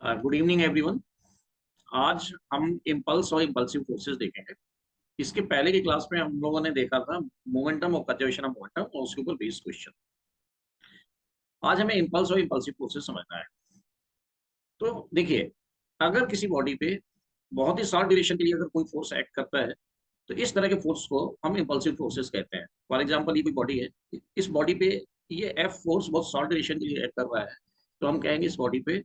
Good evening everyone. आज हम impulse और इम्पल्सिव फोर्सेस देखेंगे। इसके पहले की क्लास में हम लोगों ने देखा था मोमेंटम और कंजर्वेशन ऑफ मोमेंटम और उसके ऊपर बेस्ड क्वेश्चन। आज हमें इम्पल्स और इम्पल्सिव फोर्सेस समझना है। तो देखिए, अगर किसी बॉडी पे बहुत ही शॉर्ट ड्यूरेशन के लिए अगर कोई फोर्स एक्ट करता है तो इस तरह के फोर्स को हम इम्पल्सिव फोर्सेस कहते हैं। फॉर एग्जाम्पल, ये कोई बॉडी है, इस बॉडी पे ये एफ फोर्स बहुत शॉर्ट ड्यूरेशन के लिए एक्ट कर रहा है, तो हम कहेंगे इस बॉडी पे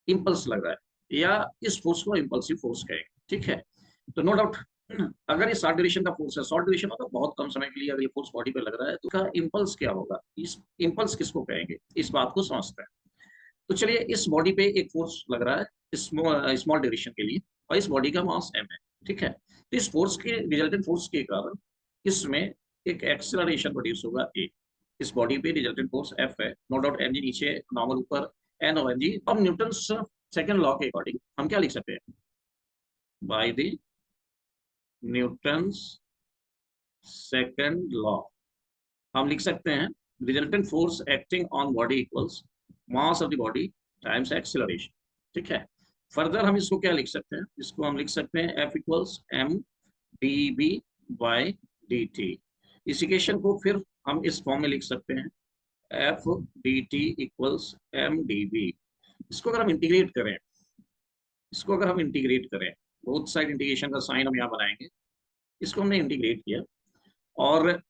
इम्पल्स लग रहा है या इस फोर्स को इम्पल्सिव फोर्स कहेंगे। ठीक है, तो नो डाउट अगर ये शॉर्ट ड्यूरेशन का फोर्स है, शॉर्ट ड्यूरेशन मतलब बहुत कम समय के लिए अगर ये फोर्स बॉडी पे लग रहा है तो इसका इम्पल्स क्या होगा, इस इम्पल्स किसको कहेंगे, इस बात को समझते हैं। तो चलिए, इस बॉडी पे एक फोर्स लग रहा है स्मॉल ड्यूरेशन के लिए और इस बॉडी का मास m है। ठीक है, तो इस फोर्स के रिजल्टेंट फोर्स के कारण इसमें एक एक्सेलरेशन प्रोड्यूस होगा a। इस बॉडी पे रिजल्टेंट फोर्स f है, नो डाउट mg नीचे नॉर्मल ऊपर n और mg। अब न्यूटन सेकंड लॉ के अकॉर्डिंग हम क्या लिख सकते हैं, by the Newton second law हम लिख सकते हैं resultant force acting on body equals mass of the body times acceleration. ठीक है, फर्दर हम इसको क्या लिख सकते हैं, इसको हम लिख सकते हैं F equals m d v by d t. इस इक्वेशन को फिर हम इस फॉर्म में लिख सकते हैं F d t equals m d v. इसको अगर हम इंटीग्रेट करें, बोथ साइड इंटीग्रेशन का साइन हम यहाँ बनाएंगे। इसको हमने इंटीग्रेट किया और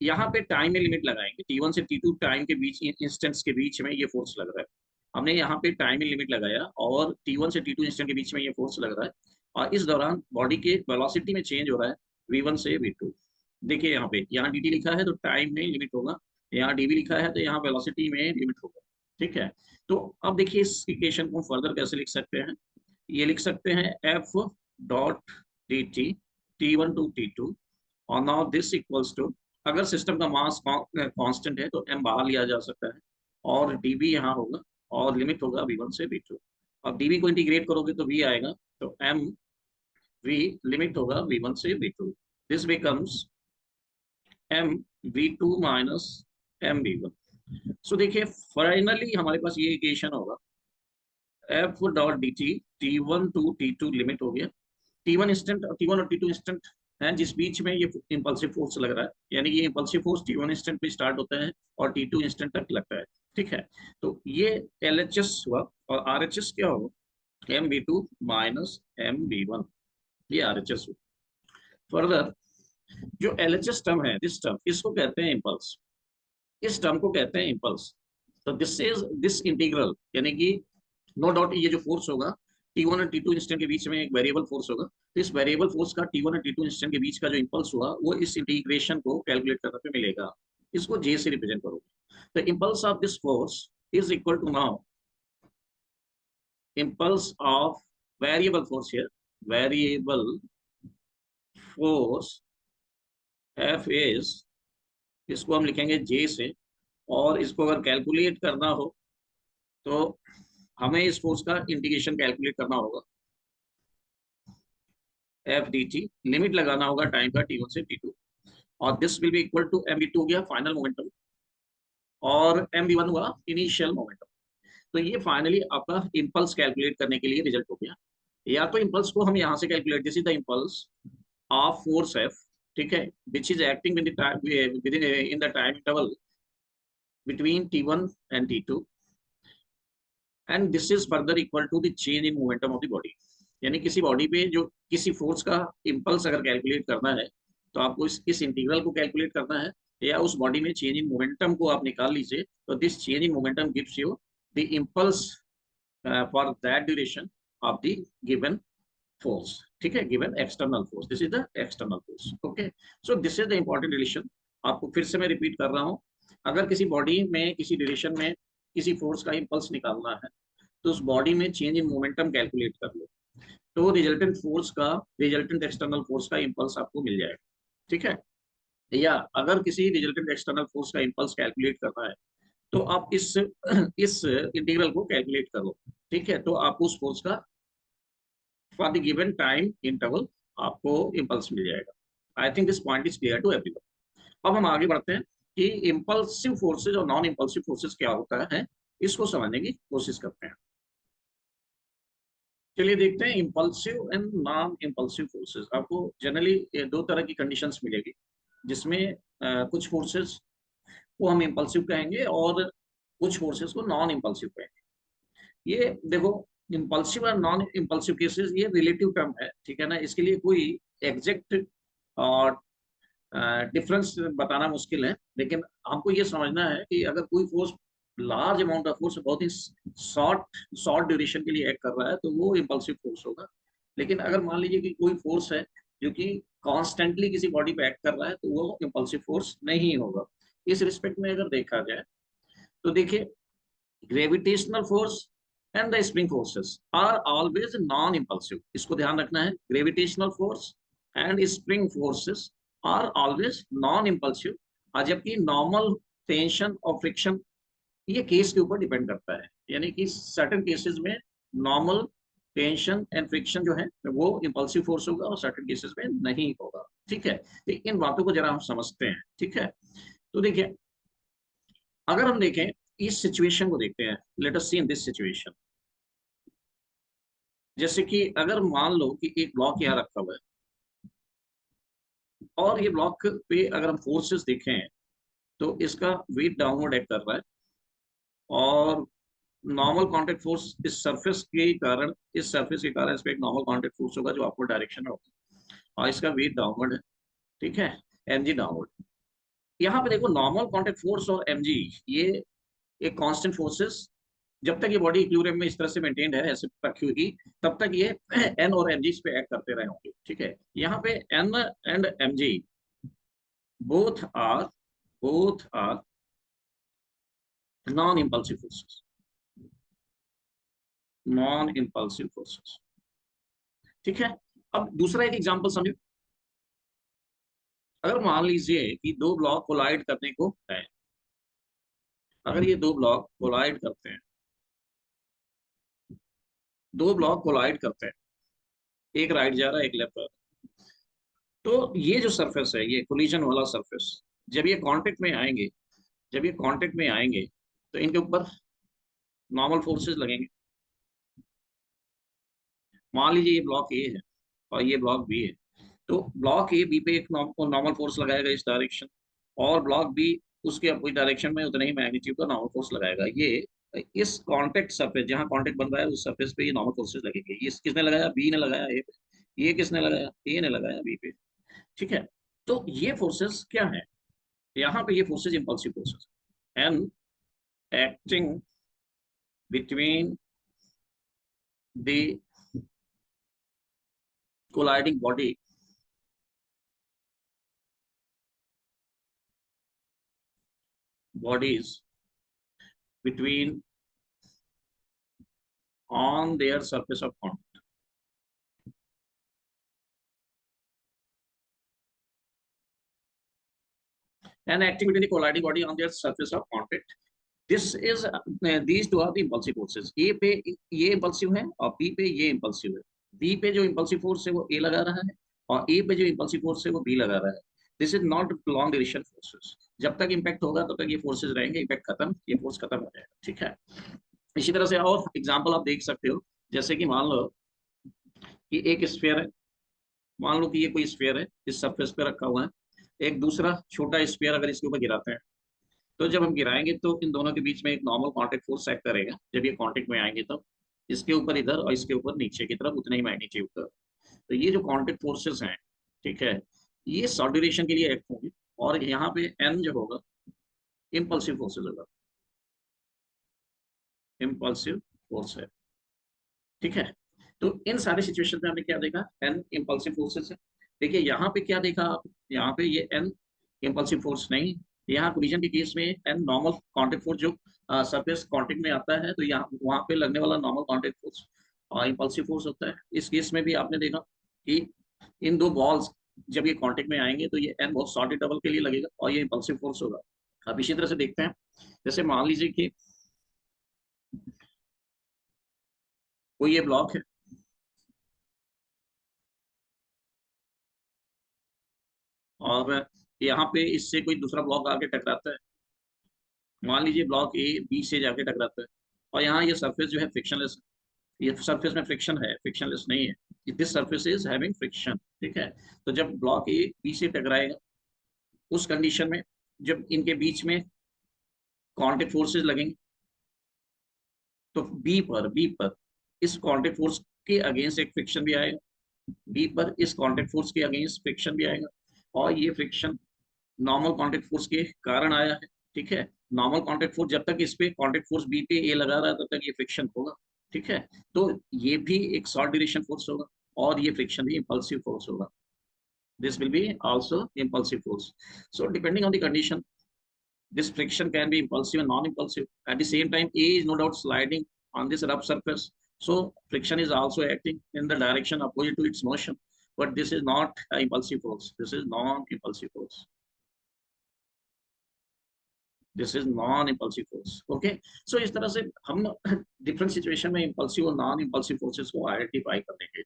यहाँ पे टाइम में लिमिट लगाएंगे, T1 से T2 टाइम के बीच, इंस्टेंट्स के बीच में ये फोर्स लग रहा है। हमने यहाँ पे टाइम में लिमिट लगाया और T1 से T2 इंस्टेंट के बीच में ये फोर्स लग रहा है और इस दौरान बॉडी के वेलोसिटी में चेंज हो रहा है V1 से V2। देखिए यहाँ dt लिखा है तो टाइम में लिमिट होगा, यहाँ dv लिखा है तो यहाँ वेलोसिटी में लिमिट होगा। ठीक है, तो अब देखिए इस इक्वेशन को फर्दर कैसे लिख सकते हैं, ये लिख सकते हैं F dot d t T1 to T2 और नाउ दिस इक्वल्स टू, अगर सिस्टम का मास कांस्टेंट है तो m बाहर लिया जा सकता है और dv यहाँ होगा और लिमिट होगा v1 से v2। अब dv को इंटीग्रेट करोगे तो v आएगा, तो m v लिमिट होगा v1 से v2। This becomes m v2 minus m v1। So देखिए फाइनली हमारे पास ये इक्वेशन होगा f dot d t T1 to T2 limit हो गया, T1 इंस्टेंट, T1 और T2 इंस्टेंट है जिस बीच में ये इंपल्सिव फोर्स लग रहा है, यानी ये इंपल्सिव फोर्स T1 इंस्टेंट पे स्टार्ट होता है और T2 इंस्टेंट तक लगता है। ठीक है, तो ये LHS हुआ और RHS क्या होगा, MV2 माइनस MV1, ये RHS हुआ। फर्दर जो LHS टर्म है, दिस टर्म, इसको कहते हैं इम्पल्स, इस टर्म को कहते हैं इम्पल्स। तो दिस इंटीग्रल, यानी कि नो डाउट ये जो फोर्स होगा T1 और T2 इंस्टेंट के बीच में एक वेरिएबल फोर्स होगा, तो इस वेरिएबल फोर्स का T1 और T2 इंस्टेंट के बीच का जो इंपल्स हुआ वो इस इंटीग्रेशन को कैलकुलेट करने पे मिलेगा। इसको J से रिप्रेजेंट करोगे तो impulse of this force is equal to now impulse of variable force here, variable force F is, इसको हम लिखेंगे J से, और इसको अगर कैलकुलेट करना हो तो हमें इस फोर्स का इंटीग्रेशन कैलकुलेट करना होगा, एफ डी टी लिमिट लगाना होगा टाइम का T1 से T2 और this will be equal to mv2 हो गया फाइनल मोमेंटम और mv1 हुआ इनिशियल मोमेंटम। तो ये फाइनली आपका इंपल्स कैलकुलेट करने के लिए रिजल्ट हो गया। या तो इंपल्स को हम यहाँ से calculate, this is the impulse of force F, ठीक है, which is acting with in the time interval between T1 and T2 and this is further equal to the change in momentum of the body। यानी किसी body पे जो किसी force का impulse अगर calculate करना है तो आपको इस इंटीग्रल को कैलकुलेट करना है या उस बॉडी में चेंज इन मोमेंटम को आप निकाल लीजिए, तो this change in momentum gives you the impulse for that duration of the given force. ठीक है, given external force, this is the external force. Okay, so this is the important relation. आपको फिर से मैं रिपीट कर रहा हूँ, अगर किसी बॉडी में किसी ड्यूरेशन में किसी फोर्स का इंपल्स निकालना है तो उस बॉडी में चेंज इन मोमेंटम कैलकुलेट कर लो, तो रिजल्टेंट फोर्स का, रिजल्टेंट एक्सटर्नल फोर्स का इंपल्स आपको मिल जाएगा। ठीक है, या अगर किसी रिजल्टेंट एक्सटर्नल फोर्स का इंपल्स कैलकुलेट करना है तो आप इस इंटीग्रल को कैलकुलेट करो। ठीक है, तो आपको उस फोर्स का for the given time interval आपको इंपल्स मिल जाएगा। I think this point is clear to everyone. अब हम आगे बढ़ते हैं कि इंपल्सिव फोर्सेज और नॉन इंपल्सिव फोर्सेज क्या होता है, इसको समझने की कोशिश करते हैं। चलिए देखते हैं impulsive and non impulsive forces. आपको जनरली दो तरह की कंडीशंस मिलेगी, जिसमें कुछ फोर्सेस को हम इम्पल्सिव कहेंगे और कुछ फोर्सेस को नॉन इम्पल्सिव कहेंगे। ये देखो, इम्पल्सिव और नॉन इम्पल्सिव केसेस ये रिलेटिव टर्म है, ठीक है ना। इसके लिए कोई एग्जैक्ट और डिफरेंस बताना मुश्किल है, लेकिन हमको ये समझना है कि अगर कोई force, large amount of force बहुत ही शॉर्ट शॉर्ट ड्यूरेशन के लिए एक्ट कर रहा है तो वो इम्पल्सिव फोर्स होगा। लेकिन अगर मान लीजिए कि कोई फोर्स है जो कि कॉन्स्टेंटली किसी बॉडी पे एक्ट कर रहा है तो वो इम्पल्सिव फोर्स नहीं होगा। इस रिस्पेक्ट में अगर देखा जाए तो देखिए, gravitational force and the spring forces are always non impulsive. इसको ध्यान रखना है, gravitational force and spring forces are always non impulsive. और जबकि नॉर्मल टेंशन और फ्रिक्शन ये केस के ऊपर डिपेंड करता है, यानी कि सर्टेन केसेस में नॉर्मल टेंशन एंड फ्रिक्शन जो है वो इम्पल्सिव फोर्स होगा और सर्टेन केसेस में नहीं होगा। ठीक है, तो इन बातों को जरा हम समझते हैं। ठीक है, तो देखिए, अगर हम देखें इस सिचुएशन को देखते हैं, let us see in this situation. जैसे कि अगर मान लो कि एक ब्लॉक यहाँ रखा हुआ है और ये ब्लॉक पे अगर हम फोर्सेस देखें तो इसका वेट डाउनवर्ड एक्ट कर रहा है और नॉर्मल कांटेक्ट फोर्स इस सरफेस के कारण इस पे एक नॉर्मल कांटेक्ट फोर्स होगा जो आपको डायरेक्शन में होगा और इसका वेट डाउनवर्ड है। ठीक है, mg डाउनवर्ड। यहाँ पे देखो, नॉर्मल कांटेक्ट फोर्स और mg ये एक कांस्टेंट फोर्सेस, जब तक ये बॉडी इक्विलिब्रियम में इस तरह से मेंटेन्ड है, ऐसे रखी हुई, तब तक ये एन और एमजी इस पे एक्ट करते रहे होंगे। ठीक है, यहाँ पे N and m g both are both are non impulsive forces, non impulsive forces. ठीक है, अब दूसरा एक एग्जांपल समझो। अगर मान लीजिए कि दो ब्लॉक कोलाइड करने को है, अगर ये दो ब्लॉक कोलाइड करते हैं, दो ब्लॉक कोलाइड करते हैं, एक राइट जा रहा है एक लेफ्ट जा रहा है, तो ये जो सरफेस है, ये कोलिजन वाला सरफेस, जब ये कांटेक्ट में आएंगे, जब ये कांटेक्ट में आएंगे तो इनके ऊपर नॉर्मल फोर्सेस लगेंगे। मान लीजिए ये ब्लॉक ए है और ये ब्लॉक बी है, तो ब्लॉक ए बी पे एक नॉर्मल फोर्स लगाएगा इस डायरेक्शन, और ब्लॉक बी उसके अपोजिट डायरेक्शन में उतने ही मैग्नीट्यूड का नॉर्मल फोर्स लगाएगा। ये इस कांटेक्ट सरफेस, जहां कांटेक्ट बन रहा है उस सरफेस पे ये नॉर्मल फोर्सेस लगेंगे। ये किसने लगाया? बी ने लगाया ए पे। ये किसने लगाया? ए ने लगाया बी पे। ठीक है, तो ये फोर्सेस क्या है? यहाँ पे ये forces impulsive forces and acting between the colliding body, bodies between on their surface of contact and acting between the colliding body on their surface of contact. This is these two are the impulsive forces. A पे ये impulsive है और B पे ये impulsive है। B पे जो impulsive force है वो A लगा रहा है और A पे जो impulsive force है वो B लगा रहा है। This is not long duration forces. जब तक इम्पैक्ट होगा तब तक ये फोर्सेस रहेंगे, इम्पैक्ट खत्म, ये फोर्स खत्म हो जाएगा। ठीक है, इसी तरह से और एग्जांपल आप देख सकते हो। जैसे कि मान लो कि एक स्फीयर है, मान लो कि ये कोई स्फीयर है, इस सरफेस पे रखा हुआ है। एक दूसरा छोटा स्फीयर अगर इसके ऊपर गिराते हैं, तो जब हम गिराएंगे तो इन दोनों के बीच में एक नॉर्मल कांटेक्ट फोर्स एक्ट करेगा। जब ये कांटेक्ट में आएंगे तब इसके ऊपर इधर और इसके ऊपर नीचे की तरफ उतने ही मैग्नीट्यूड का। तो ये जो कांटेक्ट फोर्सेस हैं, ठीक है, ये शॉर्ट ड्यूरेशन के लिए एक्ट होंगे। और यहाँ पे एन जो होगा इम्पल्सिव फोर्सेस होगा, इम्पल्सिव फोर्स है। ठीक है, तो इन सारे सिचुएशन में हमने क्या देखा? एन इम्पल्सिव फोर्सेस है। देखिए यहाँ पे क्या देखा आप? यहाँ पे ये एन इम्पल्सिव फोर्स नहीं, यहाँ कोलिजन के केस में एन नॉर्मल कांटेक्ट फोर्स जो सरफेस कांटेक्ट में आता है, तो यहाँ वहां पे लगने वाला normal contact force impulsive force होता है। इस केस में भी आपने देखा कि इन दो बॉल्स जब ये कांटेक्ट में आएंगे तो ये एन बहुत शॉर्ट इंटरवल के लिए लगेगा और ये इम्पल्सिव फोर्स होगा। अब इसी तरह से देखते हैं, जैसे मान लीजिए कि कोई ये ब्लॉक है और यहाँ पे इससे कोई दूसरा ब्लॉक आके टकराता है। मान लीजिए ब्लॉक ए बी से जाके टकराता है और यहाँ ये सरफेस जो है फ्रिक्शनलेस है, ये सरफेस में फ्रिक्शन है, फ्रिक्शनलेस नहीं है, this surface is having friction, ठीक है। तो जब ब्लॉक ए बी से टकराएगा उस कंडीशन में जब इनके बीच में कांटेक्ट फोर्सेस लगेंगे तो बी पर इस कांटेक्ट फोर्स के अगेंस्ट एक फ्रिक्शन भी आएगा, बी पर इस कांटेक्ट फोर्स के अगेंस्ट फ्रिक्शन भी आएगा, और ये फ्रिक्शन नॉर्मल कांटेक्ट फोर्स के कारण आया है, ठीक है। नॉर्मल कांटेक्ट फोर्स जब तक इस पे कांटेक्ट फोर्स बी पे ए लगा रहा है तब तक ये फ्रिक्शन होगा, ठीक है। तो ये भी एक शॉर्ट ड्यूरेशन फोर्स होगा और ये फ्रिक्शन भी इंपल्सिव फोर्स होगा, this will be also impulsive force. So depending on the condition, this friction can be impulsive and non-impulsive. At the same time, A is no doubt sliding on this rough surface, so friction is also acting in the direction opposite to its motion, but this is not an impulsive force, this is non-impulsive force, this is non impulsive force, okay. So इस तरह से हम different situation में impulsive और non impulsive forces को identify कर लेंगे।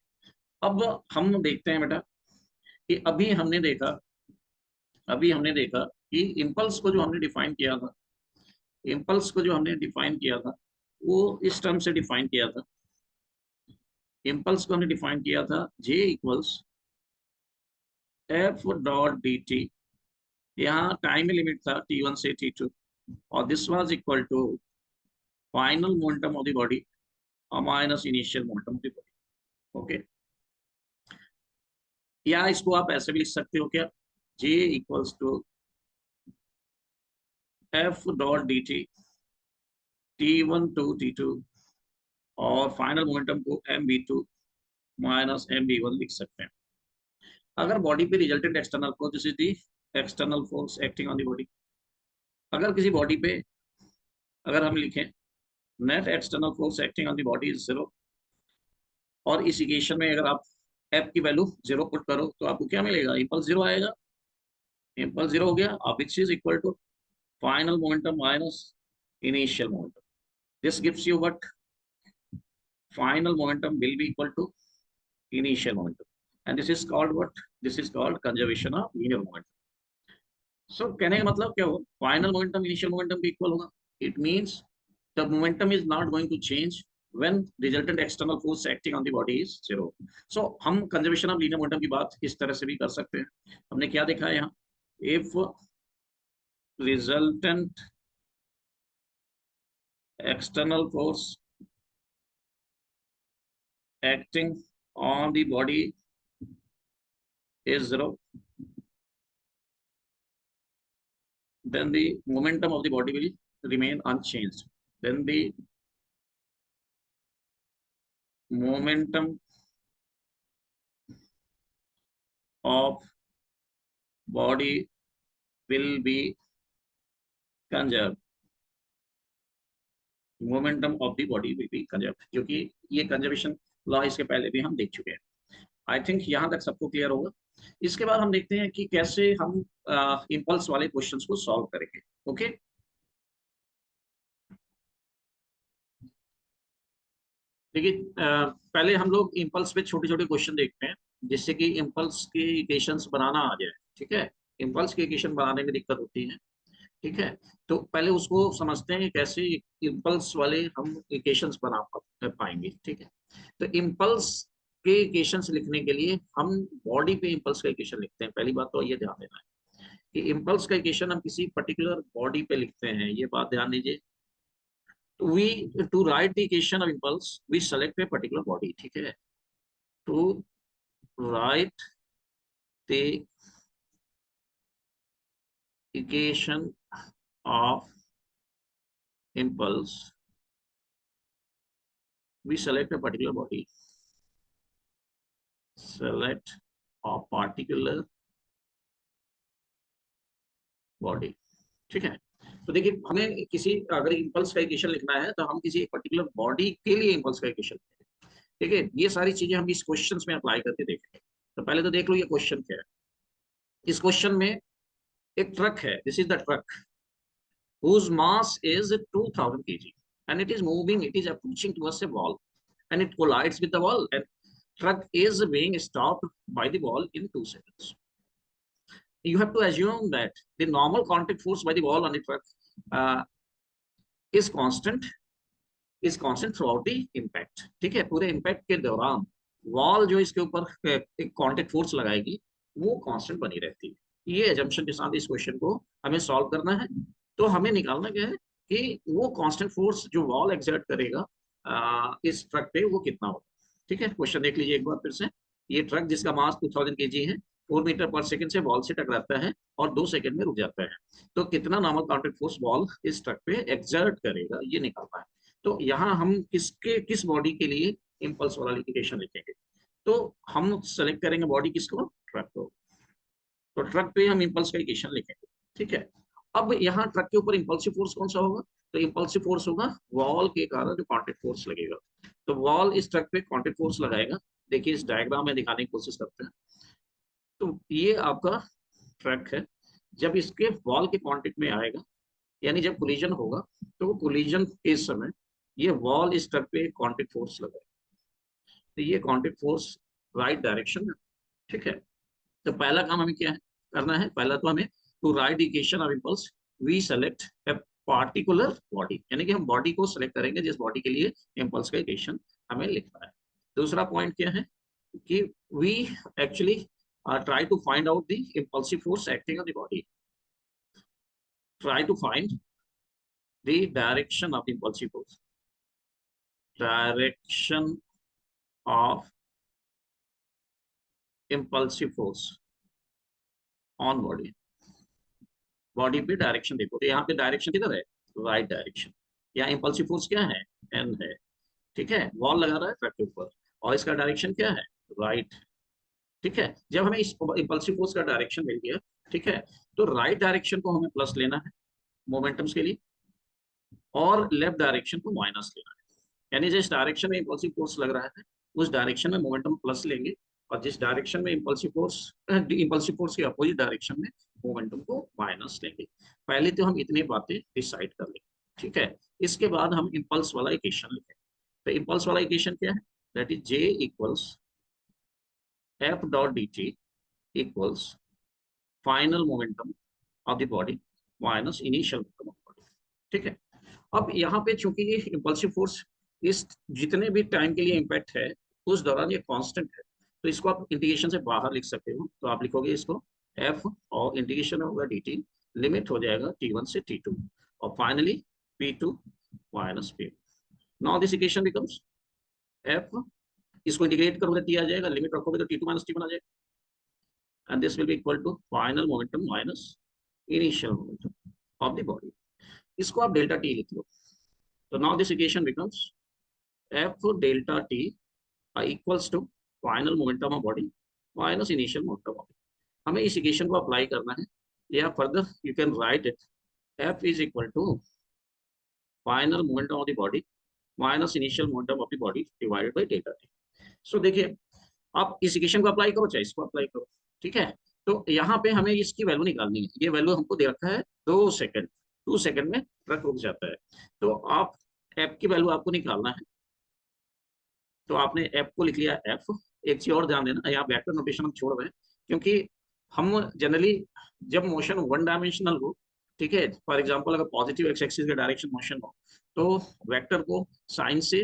अब हम देखते हैं बेटा कि अभी हमने देखा कि इम्पल्स को जो हमने डिफाइन किया था, इम्पल्स को जो हमने डिफाइन किया था वो इस टर्म से डिफाइन किया था। इम्पल्स को हमने डिफाइन किया था J equals F dot d t, यहाँ टाइम लिमिट था T1 से T2 और this was equal to final momentum of the body minus initial momentum of the body, okay. या इसको आप ऐसे भी लिख सकते हो क्या, J equals to F dot d t T1 to T2 और फाइनल मोमेंटम को mv2 माइनस mv1 लिख सकते हैं। अगर बॉडी पे resultant external force, this is the external force acting on the body. अगर किसी बॉडी पे अगर हम लिखें net external force acting on the body is 0, और इस इक्वेशन में अगर आप एफ की वैल्यू 0 पुट करो तो आपको क्या मिलेगा, इम्पल्स 0 आएगा, इम्पल्स 0 हो गया, अब which is equal to final momentum minus initial momentum, this gives you what, final momentum will be equal to initial momentum, and this is called what, this is called conservation of linear momentum. So कहने का मतलब क्या हो, final momentum initial momentum भी equal होगा, it means the momentum is not going to change when resultant external force acting on the body is 0. So हम conservation of linear momentum की बात इस तरह से भी कर सकते हैं। हमने क्या देखा है यहाँ, if resultant external force acting on the body is 0, then the momentum of the body will remain unchanged. Then the momentum of body will be conserved. Momentum of the body will be conserved, क्योंकि ये conservation law इसके पहले भी हम देख चुके हैं। I think यहाँ तक सबको क्लियर होगा। इसके बाद हम देखते हैं कि कैसे हम इम्पल्स वाले क्वेश्चंस को सॉल्व करेंगे, ओके। देखिए पहले हम लोग इम्पल्स पे छोटे छोटे क्वेश्चन देखते हैं जिससे कि इम्पल्स के इक्वेशंस बनाना आ जाए, ठीक है। इम्पल्स के इक्वेशन बनाने में दिक्कत होती है, ठीक है। तो पहले उसको समझते हैं कि कैसे इम्पल्स वाले हम इक्वेशंस बना पाएंगे, ठीक है। तो इम्पल्स के इक्वेशंस लिखने के लिए हम बॉडी पे इम्पल्स का इक्वेशन लिखते हैं। पहली बात तो ये ध्यान देना है कि इम्पल्स का इक्वेशन हम किसी पर्टिकुलर बॉडी पे लिखते हैं, ये बात ध्यान दीजिए। we to write the equation of impulse we select a particular body, ठीक है। to write the equation of impulse we select a particular body, select a particular body, ठीक है। तो देखिए हमें किसी अगर इम्पल्स का इक्वेशन लिखना है तो हम किसी एक पर्टिकुलर बॉडी के लिए इम्पल्स का इक्वेशन लिखेंगे, ठीक है। ये सारी चीजें हम इस क्वेश्चन में अप्लाई करके देखेंगे। तो पहले तो देख लो ये क्वेश्चन क्या है। इस क्वेश्चन में एक ट्रक है, this is the truck whose mass is 2000 kg and it is moving, it is approaching towards a wall and it collides with the wall and truck is being stopped by the wall in 2 seconds. You have to assume that the normal contact force by the wall on the truck is constant is constant through out the impact. ठीक है, पूरे impact के दौरान wall जो इसके ऊपर एक contact force लगाएगी वो कांस्टेंट बनी रहती है। ये एजम्पशन के साथ इस क्वेश्चन को हमें सॉल्व करना है। तो हमें निकालना क्या है कि वो कांस्टेंट फोर्स जो वॉल एक्सर्ट करेगा इस ट्रक पे वो कितना होगा। ठीक है, क्वेश्चन देख लीजिए एक बार फिर से। ये ट्रक जिसका मास 2000 kg है 4 मीटर पर सेकंड से वॉल से टकराता है और 2 सेकंड में रुक जाता है, तो कितना नॉर्मल कांटेक्ट फोर्स वॉल इस ट्रक पे एक्सर्ट करेगा ये निकालना है। तो यहाँ हम किस बॉडी के लिए इम्पल्स वाला इक्वेशन लिखेंगे। तो हम सेलेक्ट करेंगे बॉडी किसको, ट्रक को। तो ट्रक पे हम इम्पल्स का इक्वेशन लिखेंगे। ठीक है, अब यहाँ ट्रक के ऊपर इम्पल्सिव फोर्स कौन सा होगा, तो इम्पल्सिव फोर्स होगा वॉल के कारण जो कांटेक्ट फोर्स लगेगा। तो वॉल इस ट्रक पे कांटेक्ट फोर्स लगाएगा। देखिए इस डायग्राम में दिखाने की कोशिश करते हैं। तो ये आपका ट्रक है, जब इसके वॉल के कांटेक्ट में आएगा यानी जब कोलिजन होगा, तो कोलिजन के समय ये वॉल इस ट्रक पे कांटेक्ट फोर्स लगाएगा। तो ये कांटेक्ट फोर्स राइट डायरेक्शन है। ठीक है, तो पहला काम हमें क्या है करना है, पहला तो हमें to write equation of impulse we select a particular body, यानी कि हम बॉडी को सेलेक्ट करेंगे जिस बॉडी के लिए इम्पल्स का इक्वेशन हमें लिखना है। दूसरा पॉइंट क्या है कि we actually try to find out the impulsive force acting on the body, try to find the direction of impulsive force, direction of impulsive force on body. Body पे direction देखो, तो यहाँ पे डायरेक्शन किधर है, राइट डायरेक्शन। यहाँ impulsive force क्या है, एन है। ठीक है, वॉल लगा रहा है ट्रक के ऊपर और इसका डायरेक्शन क्या है, राइट। ठीक है, जब हमें इस इम्पल्सिव फोर्स का डायरेक्शन मिल गया, ठीक है, तो राइट डायरेक्शन को हमें प्लस लेना है मोमेंटम्स के लिए और लेफ्ट डायरेक्शन को माइनस लेना है। यानी जिस डायरेक्शन में इम्पल्सिव फोर्स लग रहा है उस डायरेक्शन में मोमेंटम प्लस लेंगे और जिस डायरेक्शन में इम्पल्सिव फोर्स के अपोजिट डायरेक्शन में मोमेंटम को माइनस लेंगे। पहले तो हम इतनी बातें डिसाइड कर लेंगे। ठीक है, इसके बाद हम इम्पल्स वाला इक्वेशन लिखेंगे। तो इम्पल्स वाला इक्वेशन क्या है, that is J equals F dot d t equals final momentum of the body minus initial momentum of body. ठीक है, अब यहाँ पे चूंकि ये इम्पल्सिव फोर्स इस जितने भी टाइम के लिए इम्पैक्ट है उस दौरान ये कांस्टेंट है, तो इसको आप इंटीग्रेशन से बाहर लिख सकते हो। तो आप लिखोगे इसको एफ और इंटीग्रेशन होगा डी टी, लिमिट हो जाएगा T1 से T2 और finally P2 minus P। Now this equation becomes F, इसको इंटीग्रेट करोगे टी आ जाएगा, लिमिट रखोगे तो T2 माइनस T1 आ जाएगा and this will be equal to final momentum minus initial momentum of the body. इसको आप डेल्टा टी लिख लो। तो now this equation becomes F delta T equals to final momentum of body minus initial momentum of body। हमें इस equation को apply करना है या further you can write it F is equal to final momentum of the body minus initial momentum of the body divided by delta T। सो देखिए आप इस equation को अप्लाई करो चाहे इसको अप्लाई करो। ठीक है, तो यहाँ पे हमें इसकी वैल्यू निकालनी है। ये वैल्यू हमको दे रखा है 2 सेकंड, 2 सेकंड में ट्रक रुक जाता है। तो आप एफ की वैल्यू आपको निकालना है। तो आपने एफ को लिख लिया एफ। एक चीज और ध्यान देना, यहाँ वेक्टर नोटेशन हम छोड़ रहे हैं क्योंकि हम जनरली जब मोशन वन डायमेंशनल हो, ठीक है, फॉर एग्जांपल अगर पॉजिटिव एक्स एक्सिस के डायरेक्शन मोशन हो तो वेक्टर को साइन से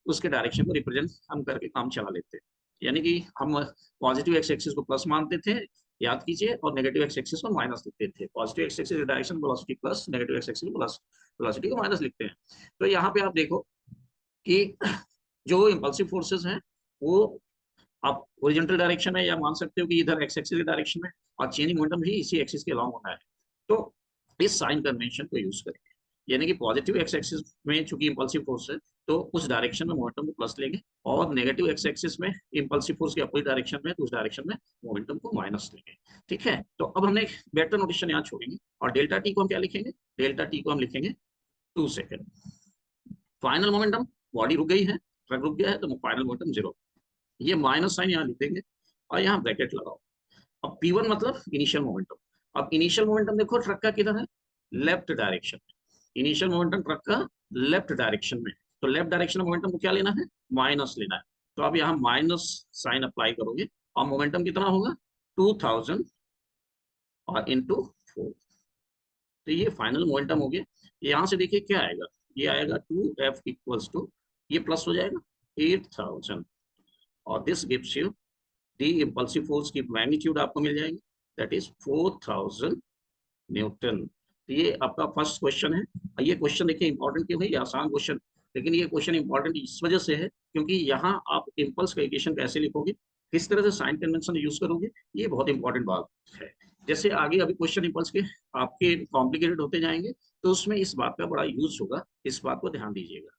उसके डायरेक्शन को रिप्रेजेंट हम करके काम चला लेते हैं। यानी कि हम पॉजिटिव एक्स एक्सिस को प्लस मानते थे, याद कीजिए, और नेगेटिव एक्स एक्सिस को माइनस लिखते थे। Positive x axis direction velocity plus, negative x axis velocity को माइनस लिखते हैं। तो यहाँ पे आप देखो कि जो इम्पल्सिव फोर्सेस हैं वो आप हॉरिजॉन्टल डायरेक्शन में या मान सकते हो कि इधर एक्स एक्सिस के डायरेक्शन में और चेंजिंग मोमेंटम भी इसी एक्सिस के अलोंग होना है। तो इस साइन कन्वेंशन को यूज करेंगे, यानी कि पॉजिटिव एक्स एक्सिस में चूंकि इम्पल्सिव फोर्स है तो उस डायरेक्शन में मोमेंटम को प्लस लेंगे और नेगेटिव एक्स एक्सिस में इम्पल्सिव फोर्स के अपोजिट डायरेक्शन में तो उस डायरेक्शन में मोमेंटम को माइनस लेंगे। ठीक है, तो अब हमने वेक्टर नोटेशन यहाँ छोड़ेंगे और डेल्टा टी को हम क्या लिखेंगे, डेल्टा टी को हम लिखेंगे 2 सेकेंड। फाइनल मोमेंटम, बॉडी रुक गई है, ट्रक रुक गया है तो फाइनल मोमेंटम 0। ये माइनस साइन यहाँ लिख देंगे और यहाँ ब्रैकेट लगाओ। अब P1 मतलब इनिशियल मोमेंटम। अब इनिशियल मोमेंटम देखो ट्रक का किधर है, लेफ्ट डायरेक्शन में। इनिशियल मोमेंटम ट्रक का लेफ्ट डायरेक्शन में, तो लेफ्ट डायरेक्शन में मोमेंटम को क्या लेना है, माइनस लेना है। तो अब यहाँ माइनस साइन अप्लाई करोगे और मोमेंटम कितना होगा 2000 और इंटू 4। तो ये फाइनल मोमेंटम हो गया। यहाँ से देखिए क्या आएगा, ये आएगा 2F इक्वल्स टू, ये प्लस हो जाएगा 8000, और this gives you the impulsive force की मैग्नीट्यूड आपको मिल जाएगी, दैट इज 4000 न्यूटन। तो ये आपका फर्स्ट क्वेश्चन है। ये क्वेश्चन देखिए इंपॉर्टेंट क्यों है, ये आसान क्वेश्चन, लेकिन ये क्वेश्चन इंपॉर्टेंट इस वजह से है क्योंकि यहाँ आप इम्पल्स का इक्वेशन कैसे लिखोगे, किस तरह से साइन कन्वेंशन यूज करोगे, ये बहुत इंपॉर्टेंट बात है। जैसे आगे अभी क्वेश्चन इम्पल्स के आपके कॉम्प्लिकेटेड होते जाएंगे, तो उसमें इस बात का बड़ा यूज होगा, इस बात को ध्यान दीजिएगा।